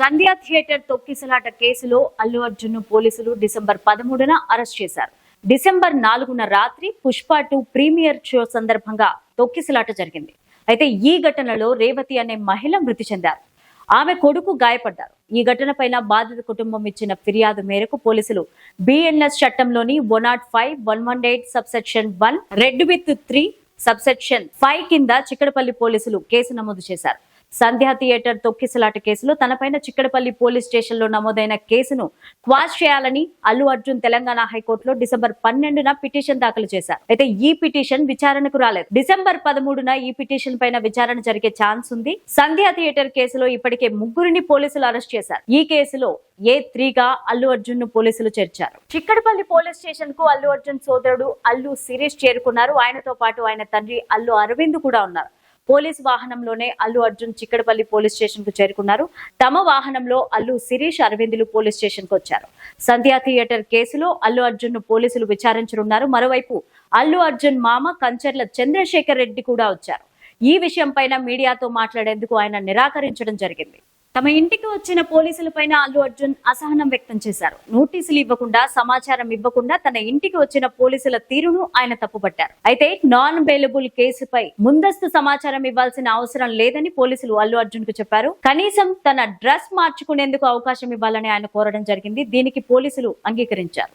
సంధ్యా theatre తొక్కిసలాట కేసులో అల్లు అర్జున్ ను పోలీసులు డిసెంబర్ 13న అరెస్ట్ చేశారు. డిసెంబర్ 4న రాత్రి పుష్ప 2 ప్రీమియర్ షో సందర్భంగా తొక్కిసలాట జరిగింది. అయితే ఈ ఘటనలో రేవతి అనే మహిళ మృతి చెందారు. ఆమె కొడుకు గాయపడ్డారు. ఈ ఘటనపైన బాధిత కుటుంబం ఇచ్చిన ఫిర్యాదు మేరకు పోలీసులు బిఎన్ఎస్ చట్టంలోని 105, 118 సబ్సెక్షన్ 1 రెడ్ విత్ 3 సబ్సెక్షన్ 5 కింద చిక్కడపల్లి పోలీసులు కేసు నమోదు చేశారు. సంధ్యా థియేటర్ తొక్కిసలాట కేసులో తనపైన చిక్కడపల్లి పోలీస్ స్టేషన్ లో నమోదైన కేసును క్వాష్ చేయాలని అల్లు అర్జున్ తెలంగాణ హైకోర్టులో డిసెంబర్ 12న పిటిషన్ దాఖలు చేశారు. అయితే ఈ పిటిషన్ విచారణకు రాలేదు. డిసెంబర్ 13న ఈ పిటిషన్ పైన విచారణ జరిగే ఛాన్స్ ఉంది. సంధ్యా థియేటర్ కేసులో ఇప్పటికే 3 పోలీసులు అరెస్ట్ చేశారు. ఈ కేసులో A3 గా అల్లు అర్జున్ ను పోలీసులు చేర్చారు. చిక్కడపల్లి పోలీస్ స్టేషన్ కు అల్లు అర్జున్ సోదరుడు అల్లు శిరీష్ చేరుకున్నారు. ఆయనతో పాటు ఆయన తండ్రి అల్లు అరవింద్ కూడా ఉన్నారు. పోలీస్ వాహనంలోనే అల్లు అర్జున్ చిక్కడపల్లి పోలీస్ స్టేషన్ కు చేరుకున్నారు. తమ వాహనంలో అల్లు శిరీష్, అరవిందులు పోలీస్ స్టేషన్ కు వచ్చారు. సంధ్యా థియేటర్ కేసులో అల్లు అర్జున్ ను పోలీసులు విచారించనున్నారు. మరోవైపు అల్లు అర్జున్ మామ కంచర్ల చంద్రశేఖర్ రెడ్డి కూడా వచ్చారు. ఈ విషయం పైన మీడియాతో మాట్లాడేందుకు ఆయన నిరాకరించడం జరిగింది. తమ ఇంటికి వచ్చిన పోలీసులపైన అల్లు అర్జున్ అసహనం వ్యక్తం చేశారు. నోటీసులు ఇవ్వకుండా, సమాచారం ఇవ్వకుండా తన ఇంటికి వచ్చిన పోలీసుల తీరును ఆయన తప్పుపట్టారు. అయితే నాన్ బెయిలబుల్ కేసుపై ముందస్తు సమాచారం ఇవ్వాల్సిన అవసరం లేదని పోలీసులు అల్లు అర్జున్ కు చెప్పారు. కనీసం తన డ్రెస్ మార్చుకునేందుకు అవకాశం ఇవ్వాలని ఆయన కోరడం జరిగింది. దీనికి పోలీసులు అంగీకరించారు.